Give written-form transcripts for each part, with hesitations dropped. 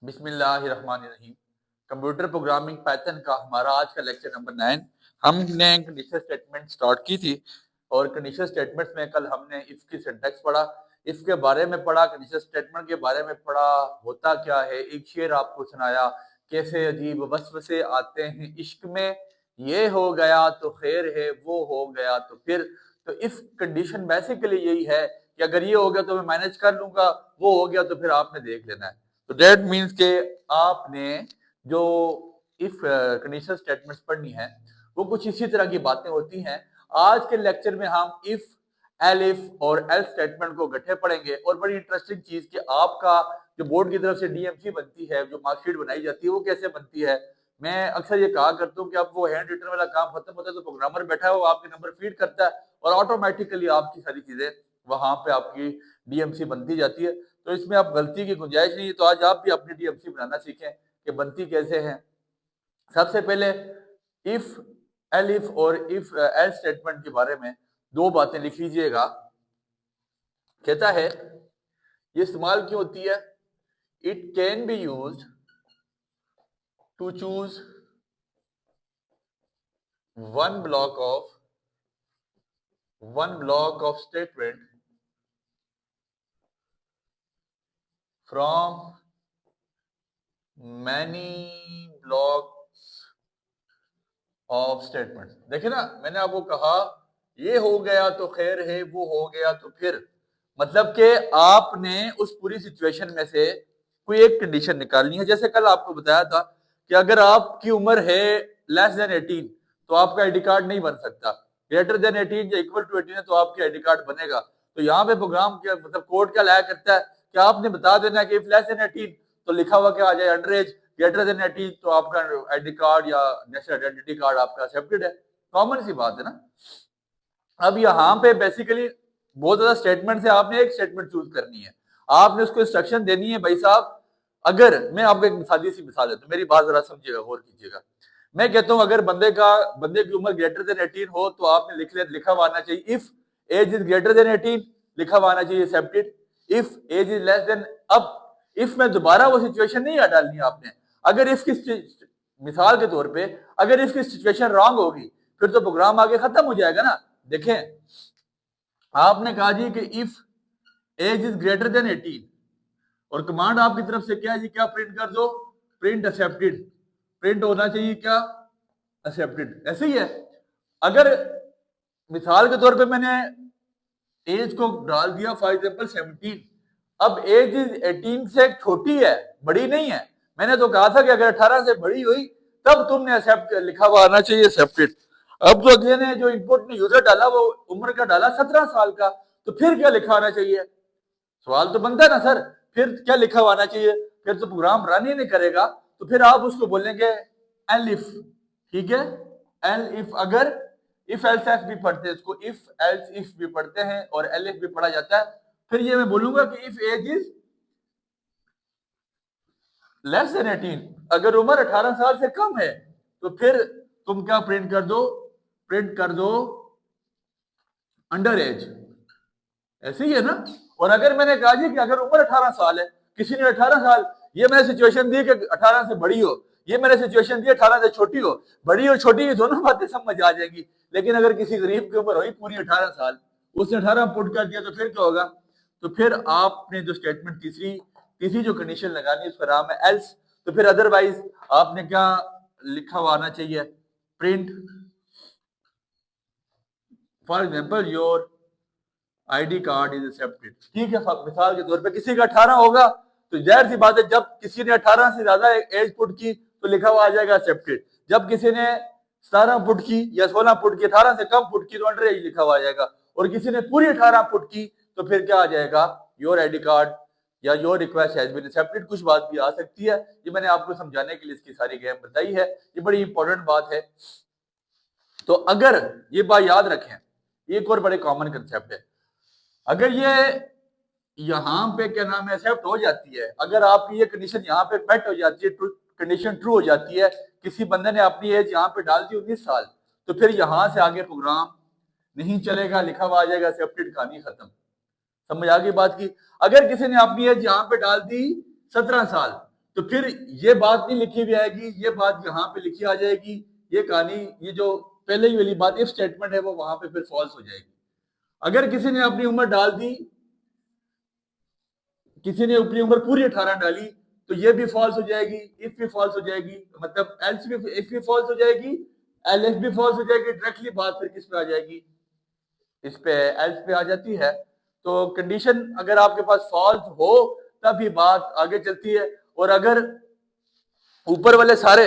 बिस्मिल्लाहिर्रहमानिर्रहीम। Computer programming Python का हमारा आज का लेक्चर नंबर 9। हमने कंडीशनल स्टेटमेंट स्टार्ट की थी और कंडीशनल स्टेटमेंट्स में कल हमने इफ की सिंटैक्स पढ़ा, इफ के बारे में पढ़ा, कंडीशनल स्टेटमेंट के बारे में पढ़ा, होता क्या है, एक शेर आपको सुनाया, कैसे अजीब वसवसे आते हैं इश्क में, ये हो गया तो खैर है, वो हो गया तो फिर। तो इफ कंडीशन बेसिकली यही है कि अगर ये हो गया तो मैं मैनेज कर लूंगा, वो हो गया तो फिर आपने देख लेना है। तो दैट मीन्स के आपने जो इफ कंडीशनल स्टेटमेंट्स पढ़नी है वो कुछ इसी तरह की बातें होती हैं। आज के लेक्चर में हम इफ, एलिफ और एल्स स्टेटमेंट को इकट्ठे पढ़ेंगे। और बड़ी इंटरेस्टिंग चीज कि आपका जो बोर्ड की तरफ से डीएमसी बनती है, जो मार्कशीट बनाई जाती है, वो कैसे बनती है। मैं अक्सर ये कहा करता हूँ कि अब वो हैंड रिटन वाला काम खत्म होता है तो प्रोग्रामर बैठा है, वो आपके नंबर फीड करता है और ऑटोमेटिकली आपकी सारी चीजें वहां पे आपकी डीएमसी बनती जाती है। तो इसमें आप गलती की गुंजाइश नहीं है। तो आज आप भी अपनी डीएमसी बनाना सीखें कि बनती कैसे है। सबसे पहले इफ, एलिफ और इफ एल्स स्टेटमेंट के बारे में दो बातें लिख लीजिएगा। कहता है ये इस्तेमाल क्यों होती है। It can be used to choose one block of statement from many blocks of statement. देखिए ना, मैंने आपको कहा ये हो गया तो खैर है, वो हो गया तो फिर। मतलब कि आपने उस पूरी सिचुएशन में से कोई एक कंडीशन निकालनी है। जैसे कल आपको बताया था कि अगर आपकी उम्र है लेस देन 18 तो आपका आईडी कार्ड नहीं बन सकता। ग्रेटर देन 18 या इक्वल टू 18 है तो आपकी आईडी कार्ड बनेगा। तो यहाँ पे प्रोग्राम क्या मतलब कोड क्या लाया करता है कि आपने बता देना कि इफ लेस देन 18 तो लिखा हुआ क्या आ जाए अंडर एज, ग्रेटर देन 18 तो आपका आईडी कार्ड या नेशनल आइडेंटिटी कार्ड आपका एक्सेप्टेड है। कॉमन सी बात है ना। अब यहाँ पे बेसिकली बहुत ज्यादा स्टेटमेंट है, आपने एक स्टेटमेंट चूज करनी है, आपने उसको इंस्ट्रक्शन देनी है। भाई साहब, अगर मैं आपको एक सादी सी मिसाल देता हूँ, मेरी बात जरा समझिएगा, गौर कीजिएगा। मैं कहता हूँ अगर बंदे की उम्र ग्रेटर देन 18 हो तो आपने लिखा हुआ आना चाहिए if age is greater than 18, लिखा हुआ आना चाहिए accepted. If age is less than, अब इफ में दोबारा वो सिचुएशन नहीं डालनी है आपने। अगर इफ की मिसाल के तौर पे अगर इसकी सिचुएशन रॉन्ग होगी फिर तो प्रोग्राम आगे खत्म हो जाएगा ना। देखें, आपने कहा जी कि if age is greater than 18 और कमांड आपकी तरफ से क्या है जी, क्या प्रिंट कर दो, प्रिंट एक्सेप्टेड। प्रिंट होना चाहिए क्या, एक्सेप्टेड। ऐसे ही है। अगर मिसाल के तौर पे मैंने एज को डाल दिया फॉर एग्जाम्पल 17, अब एज इज 18 से छोटी है, बड़ी नहीं है। मैंने तो कहा था कि अगर 18 से बड़ी हुई तब तुमने एक्सेप्ट लिखा हुआ आना चाहिए एक्सेप्टेड। अब तो अगले ने जो इनपुट ने यूजर डाला वो उम्र का डाला 17 साल का, तो फिर क्या लिखा आना चाहिए। सवाल तो बनता है ना सर, फिर क्या लिखा हुआ आना चाहिए। फिर तो प्रोग्राम रन ही नहीं करेगा। तो फिर आप उसको बोलेंगे एलिफ, ठीक है। एल इफ, अगर इफ एल्स एफ भी पढ़ते हैं इसको, इफ एल्स इफ भी पढ़ते हैं और एलिफ भी पढ़ा जाता है। फिर ये मैं बोलूंगा कि if age is less than 18, अगर उम्र 18 साल से कम है तो फिर तुम क्या प्रिंट कर दो, प्रिंट कर दो अंडर एज। ऐसे ही है ना। और अगर मैंने कहा जी कि अगर उम्र 18 साल है, किसी ने 18 साल, ये मैंने सिचुएशन दी कि 18 से बड़ी हो, ये मैंने सिचुएशन दी 18 से छोटी हो। बड़ी और छोटी ये दोनों बातें समझ आ जाएंगी। लेकिन अगर किसी गरीब की उम्र हुई पूरी 18 साल, उसने 18 पुट कर दिया तो फिर क्या होगा। तो फिर आपने जो स्टेटमेंट तीसरी तीसरी जो कंडीशन लगानी है उसका नाम है एल्स। तो फिर अदरवाइज आपने क्या लिखा हुआ आना चाहिए, print for example your ID card is accepted. ठीक है, मिसाल के तौर पे किसी का 18 होगा तो जाहिर सी बात है जब किसी ने 18 से ज्यादा एज पुट की तो लिखा हुआ आ जाएगा एक्सेप्टेड। जब किसी ने 17 पुट की या 16 पुट की, 18 से कम पुट की तो अंडर एज लिखा हुआ आ जाएगा। और किसी ने पूरी 18 पुट की तो फिर क्या आ जाएगा, योर आईडी कार्ड या your request has been accepted. कुछ बात भी आ सकती है, ये मैंने आपको समझाने के लिए इसकी सारी गेम बताई है। ये बड़ी इंपॉर्टेंट बात है। तो अगर ये बात याद रखें, एक और बड़े कॉमन कंसेप्ट है। अगर ये यहां पे क्या नाम है एक्सेप्ट हो जाती है, अगर आपकी ये कंडीशन यहाँ पे मेट हो जाती है, कंडीशन ट्रू हो जाती है, किसी बंदे ने अपनी एज यहाँ पे डाल दी 19 साल, तो फिर यहां से आगे प्रोग्राम नहीं चलेगा, लिखा हुआ आ जाएगा एक्सेप्टेड, कहानी खत्म। समझ आ गई बात की। अगर किसी ने अपनी एज यहाँ पे डाल दी 17 साल तो फिर ये बात नहीं लिखी हुई आएगी, ये बात यहाँ पे लिखी आ जाएगी, ये कहानी, ये जो पहले ही वाली बात इफ स्टेटमेंट है वो वहां पे फिर फॉल्स हो जाएगी। अगर किसी ने अपनी उम्र डाल दी, किसी ने अपनी उम्र पूरी 18 डाली, तो ये भी फॉल्स हो जाएगी, इफ भी फॉल्स हो जाएगी, मतलब एल्स भी, इफ भी फॉल्स हो जाएगी, एलएफ भी फॉल्स हो जाएगी। डायरेक्टली बात फिर किस पे आ जाएगी, इस पे एल्स पे आ जाती है। तो कंडीशन अगर आपके पास फॉल्स हो तभी बात आगे चलती है, और अगर ऊपर वाले सारे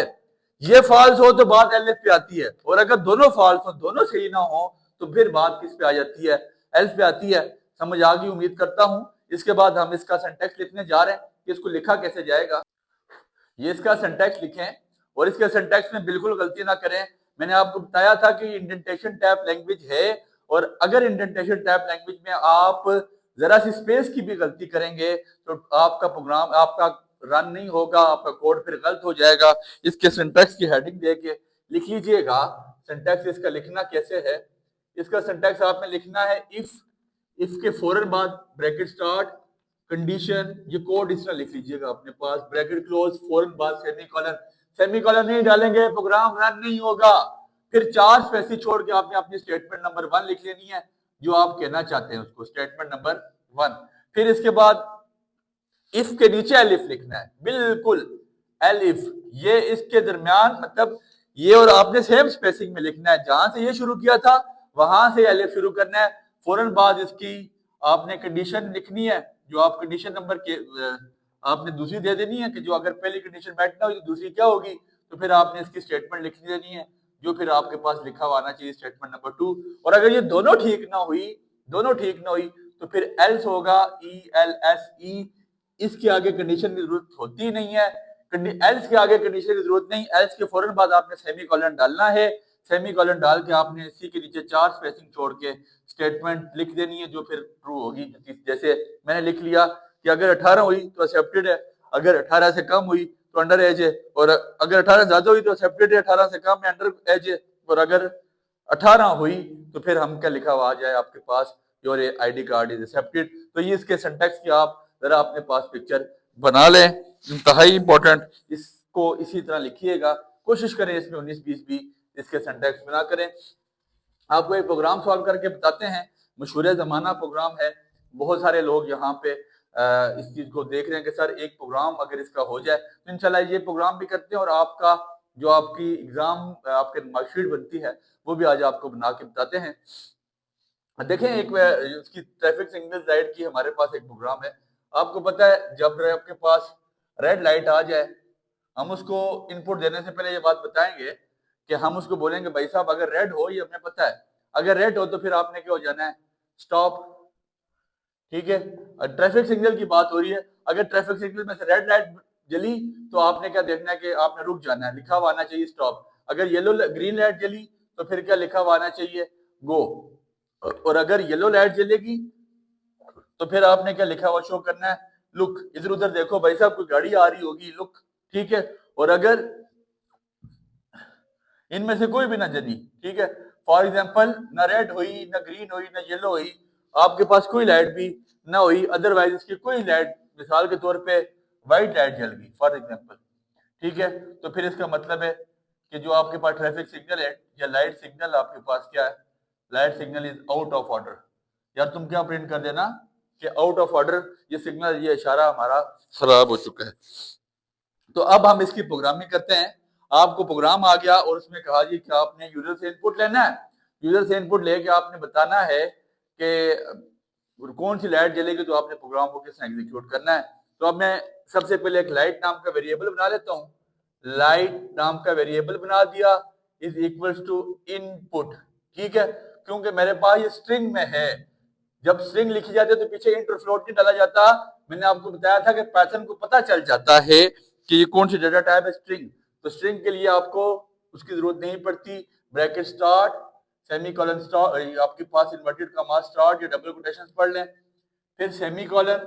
ये फॉल्स हो तो बात एलएफ पे आती है, और अगर दोनों फॉल्स हो, दोनों सही ना हो, तो फिर बात किस पे आ जाती है, एल्स पे आती है। समझ आ गई उम्मीद करता हूं। इसके बाद हम इसका सिंटैक्स लिखने जा रहे हैं कि इसको लिखा कैसे जाएगा। ये इसका सिंटैक्स लिखें, और इसके सिंटैक्स में बिल्कुल गलती ना करें। मैंने आपको बताया था कि इंडेंटेशन टाइप लैंग्वेज है, और अगर इंडेंटेशन टाइप लैंग्वेज में आप जरा सी स्पेस की भी गलती करेंगे तो आपका प्रोग्राम, आपका रन नहीं होगा, आपका कोड फिर गलत हो जाएगा। इसके सिंटैक्स की हेडिंग दे के लिख लीजिएगा। सिंटैक्स इसका लिखना कैसे है, इसका सिंटैक्स आपने लिखना है इफ के फौरन बाद ब्रैकेट स्टार्ट कंडीशन, ये कोड इस तरह लिख लीजिएगा अपने पास, ब्रैकेट क्लोज, फौरन बाद सेमीकोलन। सेमीकोलन नहीं डालेंगे प्रोग्राम रन नहीं होगा। फिर 4 स्पेस छोड़ के आपने अपनी स्टेटमेंट नंबर 1 लिख लेनी है, जो आप कहना चाहते हैं उसको, स्टेटमेंट नंबर 1। फिर इसके बाद इफ के नीचे एलिफ लिखना है, बिल्कुल एलिफ, ये इसके दरमियान, मतलब ये और आपने सेम स्पेसिंग में लिखना है, जहां से ये शुरू किया था वहां से एलिफ शुरू करना है। फौरन बाद इसकी आपने कंडीशन लिखनी है, जो आप कंडीशन नंबर के आपने दूसरी दे देनी है, कि जो अगर पहली कंडीशन मैच ना हुई तो दूसरी क्या होगी, तो फिर आपने इसकी स्टेटमेंट लिख देनी है, जो फिर आपके पास लिखा हुआ आना चाहिए स्टेटमेंट नंबर 2। और अगर ये दोनों ठीक ना हुई, तो फिर एल्स होगा, ELSE। इसके आगे कंडीशन की जरूरत होती नहीं है, एल्स के आगे कंडीशन की जरूरत नहीं। एल्स के फौरन बाद आपने सेमीकोलन डालना है, सेमीकोलन डाल के आपने इसी के नीचे 4 स्पेसिंग छोड़ के स्टेटमेंट लिख देनी है, जो फिर ट्रू होगी। जैसे मैंने लिख लिया कि अगर 18 हुई तो एक्सेप्टेड है, अगर 18 से कम हुई तो अंडर एज है, और अगर 18 ज्यादा हुई तो एक्सेप्टेड है, 18 से कम है अंडर एज है, और अगर 18 हुई तो फिर हम क्या लिखा हुआ आ जाए आपके पास, your ID card is accepted. तो ये इसके सिंटैक्स की आप जरा अपने पास पिक्चर बना लें, इंतहाई इंपॉर्टेंट। इसको इसी तरह लिखिएगा, कोशिश करें इसमें 19-20 भी इसके सिंटैक्स बना करें। आपको एक प्रोग्राम सॉल्व करके बताते हैं, मशहूर जमाना प्रोग्राम है। बहुत सारे लोग यहाँ पे इस चीज को देख रहे हैं कि सर एक प्रोग्राम अगर इसका हो जाए तो इंशाल्लाह ये प्रोग्राम भी करते हैं, और आपका जो आपकी एग्जाम आपके मार्कशीट बनती है वो भी आज आपको बना के बताते हैं। देखें, एक उसकी ट्रैफिक सिग्नल लाइट की हमारे पास एक प्रोग्राम है। आपको पता है जब आपके पास रेड लाइट आ जाए, हम उसको इनपुट देने से पहले ये बात बताएंगे कि हम उसको बोलेंगे भाई साहब अगर रेड हो, ये हमें पता है, अगर रेड हो तो फिर आपने क्या हो जाना है, स्टॉप। ठीक है, ट्रैफिक सिग्नल की बात हो रही है, अगर ट्रैफिक सिग्नल में से रेड लाइट जली तो आपने क्या देखना है कि आपने रुक जाना है, लिखा हुआ आना चाहिए स्टॉप। अगर येलो ग्रीन लाइट जली तो फिर क्या लिखा हुआ आना चाहिए, गो। और अगर येलो लाइट जलेगी तो फिर आपने क्या लिखा हुआ शो करना है, लुक। इधर उधर देखो भाई साहब, कोई गाड़ी आ रही होगी, लुक। ठीक है, और अगर इनमें से कोई भी ना जली, ठीक है, फॉर एग्जाम्पल ना रेड हुई, ना ग्रीन हुई, ना येलो हुई, आपके पास कोई लाइट भी ना हुई, अदरवाइज इसकी कोई लाइट, मिसाल के तौर पे व्हाइट लाइट जल गई फॉर एग्जाम्पल, ठीक है, तो फिर इसका मतलब है कि जो आपके पास ट्रैफिक सिग्नल है या लाइट सिग्नल आपके पास क्या है, light signal is out of order. यार तुम क्या प्रिंट कर देना कि आउट ऑफ ऑर्डर, ये सिग्नल, ये इशारा हमारा खराब हो चुका है। तो अब हम इसकी प्रोग्रामिंग करते हैं। आपको प्रोग्राम आ गया और उसमें कहा जी कि आपने यूजर से इनपुट लेना है, यूजर से इनपुट लेके आपने बताना है कि कौन सी लाइट जलेगी, तो आपने प्रोग्राम को किस एग्जीक्यूट करना है। तो अब मैं सबसे पहले एक लाइट नाम का वेरिएबल बना लेता हूँ। लाइट नाम का वेरिएबल बना दिया, इज इक्वल्स टू इनपुट। ठीक है, क्योंकि मेरे पास ये स्ट्रिंग में है, जब स्ट्रिंग लिखी जाती है तो पीछे इंटर फ्लोट नहीं डाला जाता। मैंने आपको बताया था कि पाइथन को पता चल जाता है कि ये कौन सी डेटा टाइप है, स्ट्रिंग। तो स्ट्रिंग के लिए आपको उसकी जरूरत नहीं पड़ती। ब्रैकेट स्टार्ट, सेमीकोलन स्टार्ट, आपके पास इन्वर्टेड कॉमा स्टार्ट या डबल कोटेशंस पढ़ लें, फिर सेमीकोलन,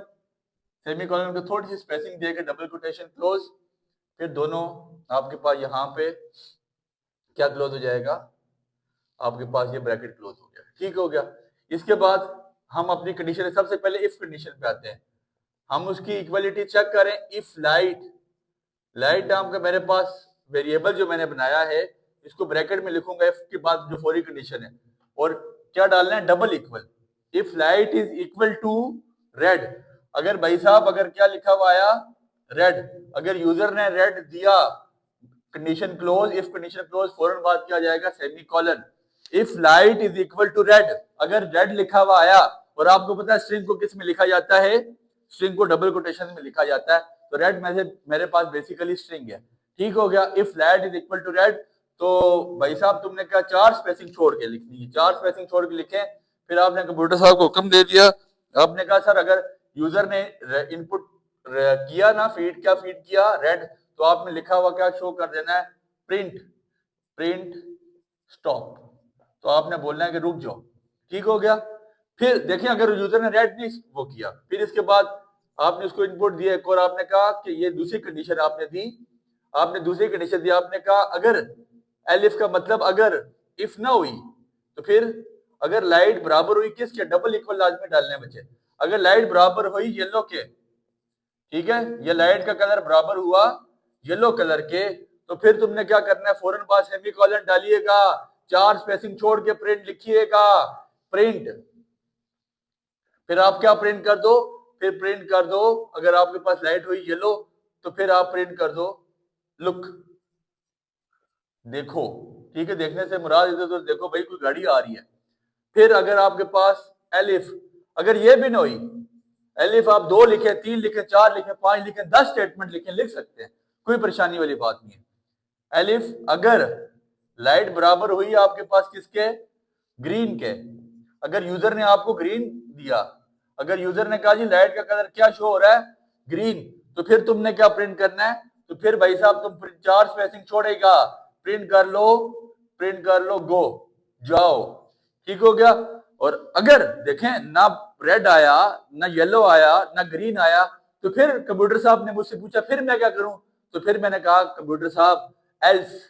सेमीकोलन को थोड़ी सी स्पेसिंग देकर डबल कोटेशन क्लोज, फिर दोनों आपके पास यहाँ पे क्या क्लोज हो जाएगा, आपके पास ये ब्रैकेट क्लोज हो गया। ठीक हो गया। इसके बाद हम अपनी कंडीशन, सबसे पहले इफ कंडीशन पे आते हैं। हम उसकी इक्वलिटी चेक करें, इफ लाइट लाइट नाम का मेरे पास वेरिएबल जो मैंने बनाया है, इसको ब्रैकेट में लिखूंगा इफ के बाद जो फॉर कंडीशन है, और क्या डालना है, double equal. If light is equal to red, अगर भाई साहब अगर क्या लिखा हुआ आया, रेड, अगर यूजर ने रेड दिया, condition close, if condition close, फौरन बाद क्या जाएगा, semicolon. If light is equal to red, अगर रेड लिखा हुआ आया, और आपको पता है स्ट्रिंग को किस में लिखा जाता है, स्ट्रिंग को डबल कोटेशन में लिखा जाता है, तो रेड में से मेरे पास बेसिकली स्ट्रिंग है। ठीक हो गया। If light is equal to red, तो भाई साहब तुमने क्या, 4 स्पेसिंग छोड़ के लिखनी है, 4 स्पेसिंग छोड़ के लिखे। फिर आपने कंप्यूटर साहब को हुक्म दे दिया, आपने कहा सर अगर यूजर ने इनपुट किया ना, फीड किया रेड, तो आपने लिखा हुआ क्या शो कर देना है, प्रिंट, प्रिंट स्टॉप। तो आपने बोलना है कि रुक जाओ। ठीक हो गया। फिर देखिए अगर यूजर ने रेड नहीं वो किया, फिर इसके बाद आपने उसको इनपुट दिया एक और, आपने कहा कि ये दूसरी कंडीशन आपने दी, आपने दूसरी कंडीशन दी, आपने कहा अगर एलिफ का मतलब अगर इफ ना हुई, तो फिर अगर लाइट बराबर हुई किसके, डबल इक्वल लाजमी डालने बचे। अगर लाइट बराबर हुई येलो के, ठीक है, ये लाइट का कलर बराबर हुआ येलो कलर के, तो फिर तुमने क्या करना है, फौरन बाद सेमीकोलन डालिएगा, 4 स्पेसिंग छोड़ के प्रिंट लिखिएगा, प्रिंट। फिर आप क्या प्रिंट कर दो, फिर प्रिंट कर दो, अगर आपके पास लाइट हुई येलो, तो फिर आप प्रिंट कर दो लुक, देखो। ठीक है, देखने से मुराद इधर उधर देखो भाई कोई गाड़ी आ रही है। फिर अगर आपके पास एलिफ, अगर ये भी ना हुई, एलिफ आप 2 लिखे, 3 लिखे, 4 लिखे, 5 लिखे, 10 स्टेटमेंट लिखे, लिख सकते हैं, कोई परेशानी वाली बात नहीं है। एलिफ अगर लाइट बराबर हुई आपके पास किसके, ग्रीन के, अगर यूजर ने आपको ग्रीन दिया, अगर यूजर ने कहा जी लाइट का कलर क्या शो हो रहा है, ग्रीन, तो फिर तुमने क्या प्रिंट करना है, तो फिर भाई साहब तुम 4 स्पेसिंग छोड़ेगा, प्रिंट कर लो, प्रिंट कर लो, गो, जाओ। ठीक हो गया। और अगर देखें ना रेड आया, ना येलो आया, ना ग्रीन आया, तो फिर कंप्यूटर साहब ने मुझसे पूछा फिर मैं क्या करूं, तो फिर मैंने कहा कंप्यूटर साहब एल्स,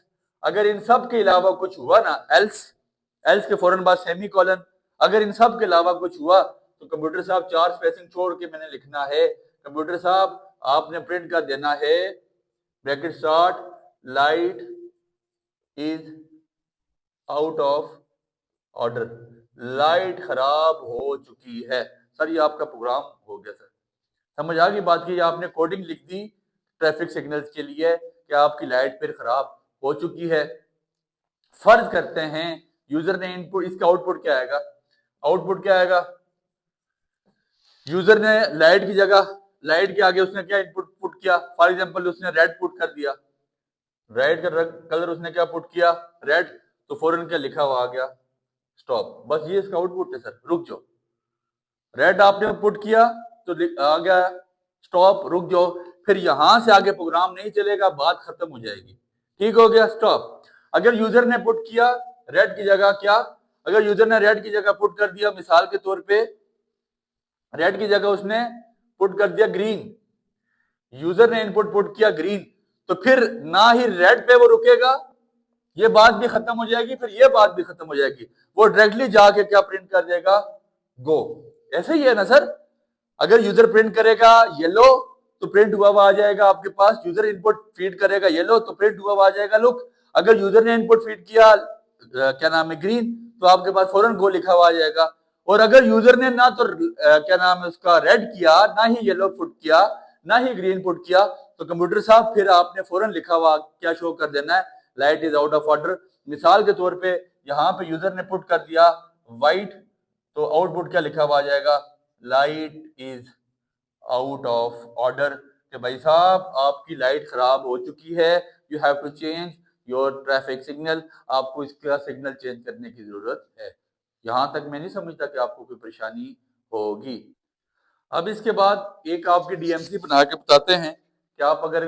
अगर इन सब के अलावा कुछ हुआ ना, एल्स, एल्स के फौरन बाद सेमीकोलन, अगर इन सब के अलावा कुछ हुआ, तो कंप्यूटर साहब 4 स्पेसिंग छोड़ के मैंने लिखना है, कंप्यूटर साहब आपने प्रिंट कर देना है, bracket start, light is out of order, light खराब हो चुकी है। सर ये आपका प्रोग्राम हो गया सर, समझ आ गई बात की, आपने कोडिंग लिख दी ट्रैफिक सिग्नल्स के लिए कि आपकी लाइट फिर खराब हो चुकी है। फर्ज करते हैं यूजर ने इनपुट, इसका आउटपुट क्या आएगा, आउटपुट क्या आएगा, यूजर ने लाइट की जगह, लाइट के आगे उसने क्या इनपुट पुट किया, फॉर एग्जांपल उसने रेड पुट कर दिया, रेड का कलर उसने क्या पुट किया, रेड, तो फौरन क्या लिखा हुआ आ गया, स्टॉप। बस ये इसका आउटपुट है सर, रुक जाओ। रेड आपने पुट किया तो आ गया स्टॉप, रुक जाओ। फिर यहां से आगे प्रोग्राम नहीं चलेगा, बात खत्म हो जाएगी। ठीक हो गया, स्टॉप। अगर यूजर ने पुट किया रेड की जगह क्या, अगर यूजर ने रेड की जगह पुट कर दिया, मिसाल के तौर पे रेड की जगह उसने पुट कर दिया ग्रीन, यूजर ने इनपुट पुट किया ग्रीन, तो फिर ना ही रेड पे वो रुकेगा, ये बात भी खत्म हो जाएगी, फिर ये बात भी खत्म हो जाएगी, वो डायरेक्टली जाके क्या प्रिंट कर देगा, गो। ऐसे ही है ना सर, अगर यूजर प्रिंट करेगा येलो, तो प्रिंट हुआ हुआ आ जाएगा आपके पास, यूजर इनपुट फीड करेगा येलो, तो प्रिंट हुआ हुआ आ जाएगा लुक। अगर यूजर ने इनपुट फीड किया क्या नाम है, ग्रीन, तो आपके पास फौरन गो लिखा हुआ आ जाएगा। और अगर यूजर ने ना तो क्या नाम है उसका रेड किया, ना ही येलो पुट किया, ना ही ग्रीन पुट किया, तो कंप्यूटर साहब फिर आपने फौरन लिखा हुआ क्या शो कर देना है, light is out of order. मिसाल के तौर पे यहाँ पे यूजर ने पुट कर दिया व्हाइट, तो आउटपुट क्या लिखा हुआ आ जाएगा, light is out of order, कि भाई साहब आपकी लाइट खराब हो चुकी है, you have to change your traffic signal, आपको इसका सिग्नल चेंज करने की जरूरत है। यहां तक मैं नहीं समझता कि आपको कोई परेशानी होगी। अब इसके बाद एक आपकी डीएमसी बना के बताते हैं कि आप अगर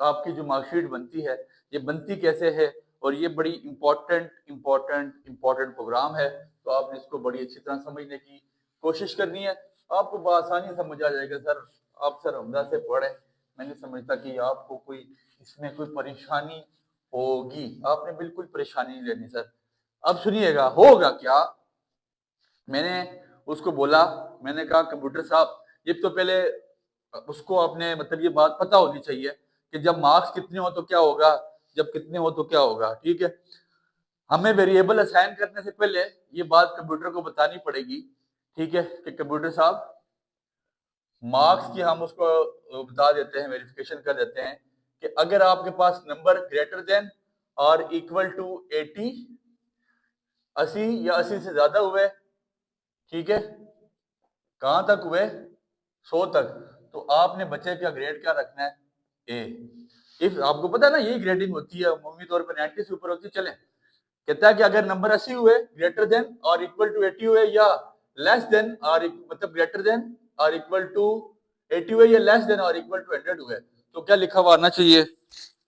आपकी जो मार्कशीट बनती है, ये बनती कैसे है, और ये बड़ी इंपॉर्टेंट प्रोग्राम है, तो आपने इसको बड़ी अच्छी तरह समझने की कोशिश करनी है, आपको बआसानी समझ आ जाएगा। सर आप सर हमदा से पढ़े, मैं नहीं समझता कि आपको कोई इसमें कोई परेशानी होगी, आपने बिल्कुल परेशानी नहीं लेनी सर। अब सुनिएगा होगा क्या, मैंने उसको बोला, मैंने कहा कंप्यूटर साहब, ये तो पहले उसको आपने मतलब ये बात पता होनी चाहिए कि जब मार्क्स कितने हो तो क्या होगा, जब कितने हो तो क्या होगा। ठीक है, हमें वेरिएबल असाइन करने से पहले ये बात कंप्यूटर को बतानी पड़ेगी। ठीक है, कि कंप्यूटर साहब मार्क्स की हम उसको बता देते हैं, वेरिफिकेशन कर देते हैं कि अगर आपके पास नंबर ग्रेटर देन और इक्वल टू 80, 80 या 80 से ज्यादा हुए, ठीक है, कहां तक हुए, 100 तक, तो आपने बच्चे का ग्रेड क्या रखना है, ए। इफ आपको पता है ना यही ग्रेडिंग होती है, अमूमी तौर पर 90 से ऊपर होती है। चले, कहता है कि अगर नंबर 80 हुए, ग्रेटर देन और इक्वल टू 80 हुए, या लेस देन और मतलब ग्रेटर देन और इक्वल टू 80 हुए, या लेस देन और इक्वल टू 100 हुए, तो क्या लिखा हुआ आना चाहिए,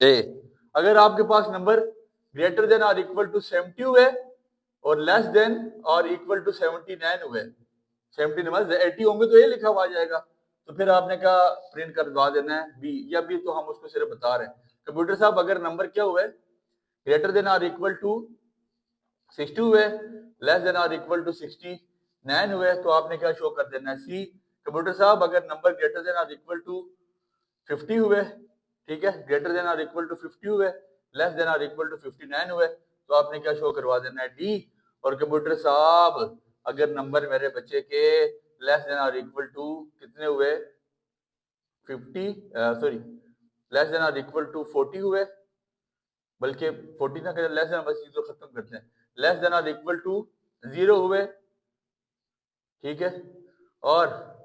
ए। अगर आपके पास नंबर ग्रेटर देन और इक्वल टू 70 हुए और लेस देन और इक्वल टू 79 हुए, 70 मतलब 80 होंगे तो ए लिखा हुआ आ जाएगा, तो फिर आपने क्या प्रिंट करवा देना है, बी। या बी तो हम उसको सिर्फ बता रहे हैं। कंप्यूटर साहब अगर नंबर क्या हुए, ग्रेटर देन और इक्वल टू 60 हुए, लेस देन और इक्वल टू 69 हुए, तो आपने क्या शो कर देना है, सी। कंप्यूटर साहब अगर नंबर ग्रेटर देन और इक्वल टू 50 हुए, ठीक है, ग्रेटर देन और इक्वल टू 50 हुए, लेस देन और इक्वल टू 59 हुए, तो आपने क्या शो करवा देना है, डी। और कंप्यूटर साहब अगर नंबर मेरे बच्चे के लेस देन और इक्वल टू कितने हुए, 50 सॉरी लेस देन और इक्वल टू 40 हुए, बल्कि 40 ना करें, लेस देन, बस चीजों खत्म करते हैं, लेस देन और इक्वल टू 0 हुए, ठीक है, और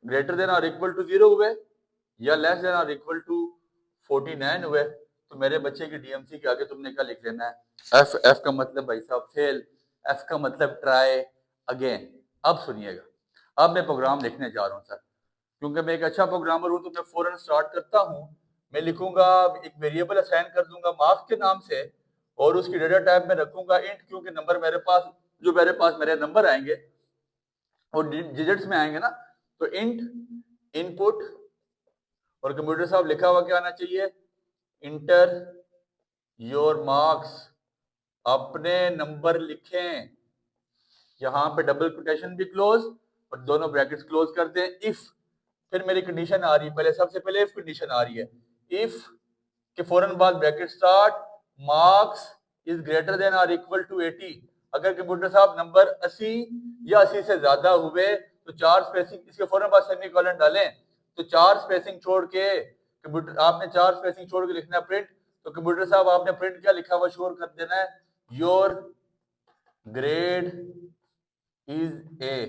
ग्रेटर देन और इक्वल टू 0 हुए, या लेस देन और इक्वल टू 49 हुए, तो मेरे बच्चे की डीएमसी के आगे तुमने क्या लिख लेना है, एफ। एफ का मतलब भाई साहब फेल, एफ का मतलब ट्राई अगेन। अब सुनिएगा, अब मैं प्रोग्राम लिखने जा रहा हूँ सर, क्योंकि मैं एक अच्छा प्रोग्रामर हूं, तो मैं फौरन स्टार्ट करता हूं। मैं लिखूंगा, एक वेरिएबल असाइन कर दूंगा मार्क्स के नाम से, और उसकी डेटा टाइप में रखूंगा इंट, क्योंकि नंबर मेरे पास, जो मेरे पास मेरे नंबर आएंगे और डिजिट्स में आएंगे ना, तो इंट इनपुट, और कंप्यूटर साहब लिखा हुआ क्या आना चाहिए, इंटर योर मार्क्स, अपने नंबर लिखें, यहां पे डबल कोटेशन भी क्लोज और दोनों ब्रैकेट्स क्लोज कर दें, इफ। फिर मेरी कंडीशन आ रही है, पहले सबसे पहले इफ कंडीशन आ रही है, इफ के फौरन बाद bracket start, marks is greater than और इक्वल टू 80। अगर कंप्यूटर साहब नंबर 80 या 80 से ज्यादा हुए, तो 4 स्पेसिंग, इसके फौरन बाद सेमीकोलन डालें, तो 4 स्पेसिंग छोड़ के कंप्यूटर, आपने 4 स्पेसिंग छोड़ के लिखना है प्रिंट, तो कंप्यूटर साहब आपने प्रिंट क्या लिखा हुआ शोर कर देना है, योर ग्रेड इज ए।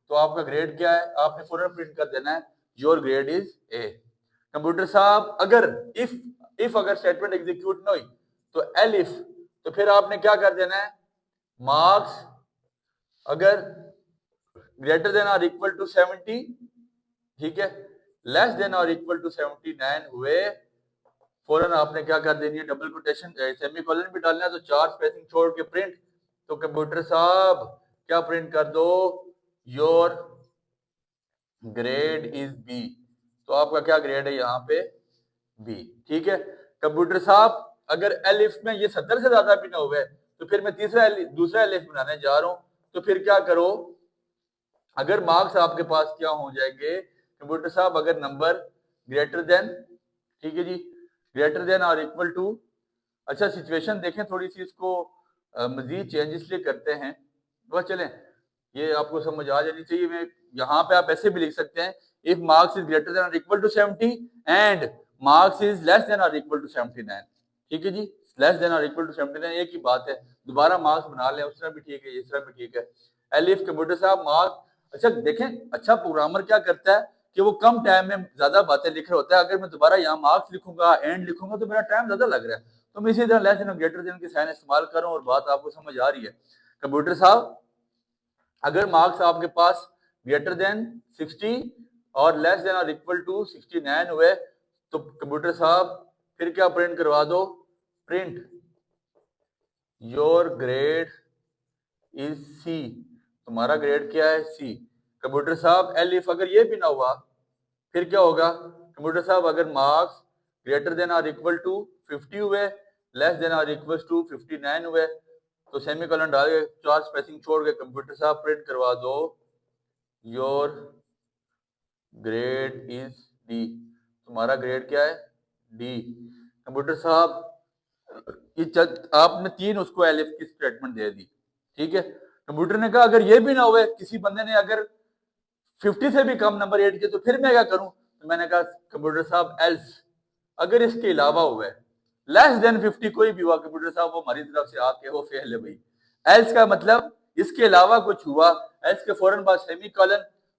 तो आपका ग्रेड क्या है, आपने फौरन प्रिंट कर देना है, your grade is a. Computer साहब अगर इफ अगर स्टेटमेंट एग्जीक्यूट न हुई, तो एल इफ, तो फिर आपने क्या कर देना है, मार्क्स अगर ग्रेटर देन और इक्वल टू 70, ठीक है, लेस देन और इक्वल टू 79 हुए, फौरन आपने क्या कर देनी है, डबल कोटेशन सेमीकोलन भी डालना है, तो 4 स्पेसिंग छोड़ के प्रिंट, तो कंप्यूटर साहब क्या प्रिंट कर दो, योर ग्रेड इज बी। तो आपका क्या ग्रेड है यहाँ पे, बी। ठीक है, कंप्यूटर साहब अगर एलिफ में ये 70 से ज्यादा भी ना हुए, तो फिर मैं दूसरा एलिफ बनाने जा रहा हूं, तो फिर क्या करो, अगर मार्क्स आपके पास क्या हो जाएंगे कंप्यूटर साहब, अगर नंबर ग्रेटर देन, ठीक है जी, ग्रेटर देन और इक्वल टू, अच्छा सिचुएशन देखें थोड़ी सी, इसको मजीद चेंज इसलिए करते हैं, बस चलें, ये आपको समझ आ जानी चाहिए। मैं यहाँ पे आप ऐसे भी लिख सकते हैं, if marks is greater than और equal to 70 and marks is less than और इक्वल टू 79, ठीक है जी, लेस देन और इक्वल टू 79 एक ही बात है, दोबारा मार्क्स बना लें, उस तरह भी ठीक है, इस तरह भी ठीक है। एलिफ कंप्यूटर साहब मार्क्स, अच्छा देखें, अच्छा प्रोग्रामर क्या करता है कि वो कम टाइम में ज्यादा बातें लिख रहा होता है, अगर मैं दोबारा यहाँ मार्क्स लिखूंगा, एंड लिखूंगा, तो मेरा टाइम ज्यादा लग रहा है, तो मैं इसी तरह लेस देन और ग्रेटर देन के साइन इस्तेमाल कर रहा हूँ, और बात आपको समझ आ रही है। कंप्यूटर साहब अगर मार्क्स आपके पास ग्रेटर देन 60 और लेस देन और इक्वल टू 69 हुए, तो कंप्यूटर साहब फिर क्या प्रिंट करवा दो, print your grade is C, तुम्हारा ग्रेड क्या है, सी। कंप्यूटर साहब एलिफ अगर ये भी ना हुआ, फिर क्या होगा, कंप्यूटर साहब अगर मार्क्स ग्रेटर देन और इक्वल टू 50 हुए, लेस देन और इक्वल टू 59 हुए, तो सेमीकोलन डाल के 4 स्पेसिंग छोड़ के कंप्यूटर साहब प्रिंट करवा दो, योर ग्रेड इज डी। तुम्हारा ग्रेड क्या है? डी। कंप्यूटर साहब आपने 3 उसको एलिफ की स्टेटमेंट दे दी, ठीक है। कंप्यूटर ने कहा अगर ये भी ना हुए, किसी बंदे ने अगर 50 से भी कम नंबर 8 किए तो फिर मैं क्या करूं? तो मैंने कहा कंप्यूटर साहब एल्स, अगर इसके अलावा हुआ है लेस देन 50 कोई भी हुआ कंप्यूटर साहब, वो हमारी तरफ से आके वो फेल है भाई। एल्स का मतलब इसके अलावा कुछ हुआ, एल्स के फौरन बाद सेमी कॉलन,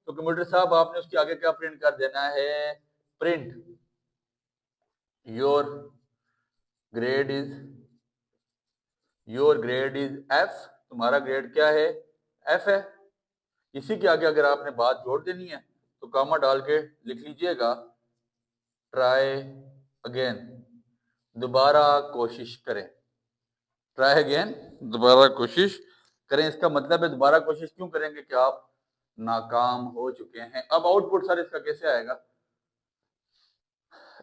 तो कंप्यूटर साहब आपने उसके आगे क्या प्रिंट कर देना है? Print your grade is F. तुम्हारा ग्रेड क्या है? एफ है। इसी के आगे अगर आपने बात जोड़ देनी है तो कॉमा डाल के लिख लीजिएगा ट्राई अगेन, दोबारा कोशिश करें। ट्राई अगेन, दोबारा कोशिश करें। इसका मतलब है दोबारा कोशिश क्यों करेंगे कि आप नाकाम हो चुके हैं। अब आउटपुट सर इसका कैसे आएगा?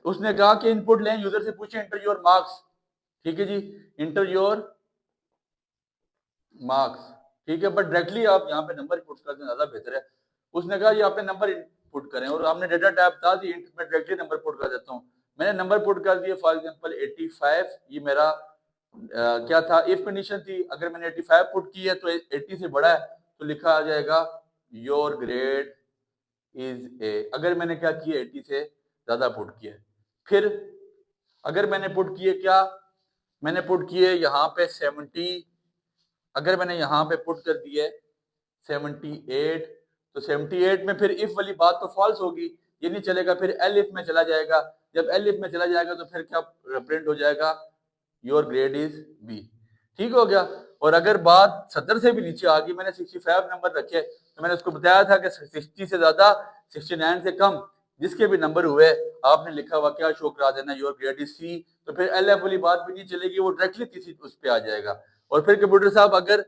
उसने कहा कि इनपुट लें, यूजर से पूछें इंटर योर मार्क्स, ठीक है जी, इंटर योर मार्क्स, ठीक है, बट डायरेक्टली आप यहाँ पे नंबर इनपुट कर दें ज्यादा बेहतर है। उसने कहा ये आपने नंबर इनपुट करें और आपने डाटा टाइप था दी इंट, मैं डायरेक्टली नंबर पुट कर देता हूँ। मैंने नंबर पुट कर दिया फॉर एग्जांपल 85, ये मेरा क्या था? इफ कंडीशन थी, अगर मैंने 85 पुट की है तो 80 से बड़ा है तो लिखा आ जाएगा योर ग्रेड इज ए। अगर मैंने क्या किया 80 से ज्यादा पुट किया, फिर अगर मैंने पुट किए क्या, मैंने पुट किए यहाँ पे 70, अगर मैंने यहाँ पे पुट कर दिए 78, तो 78 में फिर इफ वाली बात तो फॉल्स होगी, ये नहीं चलेगा, फिर एल इफ में चला जाएगा। जब एल इफ में चला जाएगा तो फिर क्या प्रिंट हो जाएगा? योर ग्रेड इज बी, ठीक हो गया। और अगर बात 70 से भी नीचे आ गई, मैंने 65 नंबर रखे तो मैंने उसको बताया था कि 60 से ज्यादा 69 से कम जिसके भी नंबर हुए आपने लिखा हुआ क्या शो करा देना? Your grade is C. तो फिर एल एफ वाली बात भी नहीं चलेगी, वो डायरेक्टली किसी उस पर आ जाएगा। और फिर कंप्यूटर साहब अगर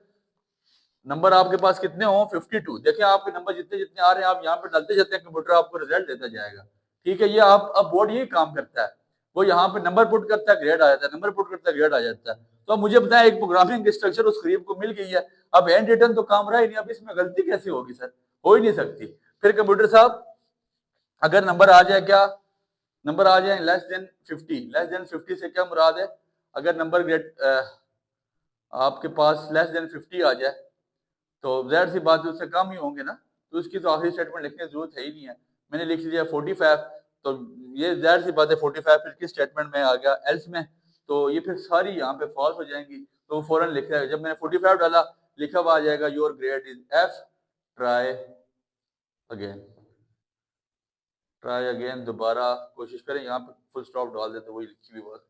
नंबर आपके पास कितने हो 52, देखिए आपके नंबर जितने जितने आ रहे हैं आप यहाँ पे डालते जाते हैं, कंप्यूटर आपको रिजल्ट देता जाएगा, ठीक है। ये आप अब बोर्ड यही काम करता है, वो यहाँ पे नंबर पुट करता है ग्रेड आ जाता है, नंबर पुट करता है ग्रेड आ जाता है। तो अब मुझे बताएं एक प्रोग्रामिंग स्ट्रक्चर उस गरीब को मिल गई है, अब हैंड रिटन तो काम रहा ही नहीं, अब इसमें गलती कैसे होगी सर? हो ही नहीं सकती। फिर कंप्यूटर साहब अगर नंबर आ जाए, क्या नंबर आ जाए लेस देन 50, लेस देन 50 से क्या मुराद है? अगर नंबर ग्रेड आपके पास लेस देन 50 आ जाए तो जाहिर सी बात है उससे कम ही होंगे ना, तो उसकी तो आखिरी स्टेटमेंट लिखने की जरूरत है ही नहीं है। मैंने लिख दिया 45, तो ये जाहिर सी बात है 45 फिर किस स्टेटमेंट में आ गया? एल्स में, तो ये फिर सारी यहाँ पे फॉल्स हो जाएंगी, तो फौरन लिख रहा है। जब मैंने 45 डाला लिखा हुआ आ जाएगा your grade is F, try again, try again, दोबारा कोशिश करें। यहाँ पे फुल स्टॉप डाल देते वही लिखी हुई बात,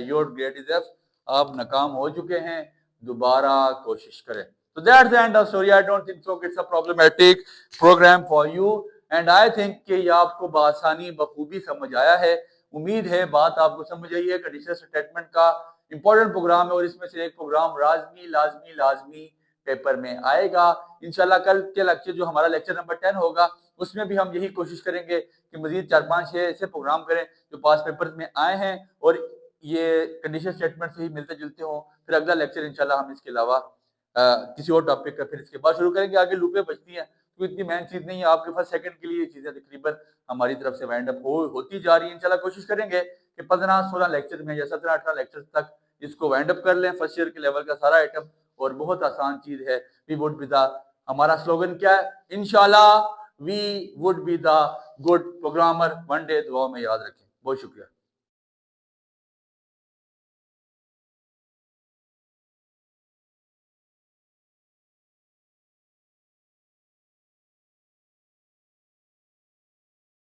योर ग्रेड इज एफ, आप नाकाम हो चुके हैं, दोबारा कोशिश करें। So that's the end of story. I don't think so it's a problematic program for you and I think कि ये आपको बआसानी बखूबी समझ आया है। उम्मीद है बात आपको समझ आई है। कंडीशनल स्टेटमेंट का इंपॉर्टेंट प्रोग्राम है और इसमें से एक प्रोग्राम लाजमी पेपर में आएगा इंशाल्लाह। कल के लेक्चर जो हमारा लेक्चर नंबर 10 होगा उसमें भी हम यही कोशिश करेंगे कि मजीद 4-5 ऐसे प्रोग्राम करें जो पास पेपर में आए हैं और ये कंडीशनल स्टेटमेंट से ही मिलते जुलते हों। फिर अगला लेक्चर इंशाल्लाह हम इसके अलावा किसी और टॉपिक का फिर इसके बाद शुरू करेंगे। आगे लूपें बचती हैं तो इतनी मेहन चीज नहीं है, आपके पास सेकंड के लिए चीजें तकरीबन हमारी तरफ से वाइंड अप होती जा रही है। इंशाल्लाह कोशिश करेंगे कि 15-16 लेक्चर में या 17-18 लेक्चर तक इसको वाइंड अप कर लें, फर्स्ट ईयर के लेवल का सारा आइटम। और बहुत आसान चीज है, वी वुड बी द, हमारा स्लोगन क्या है? इंशाल्लाह we would be the good programmer one day. दुआ में याद रखें। बहुत शुक्रिया।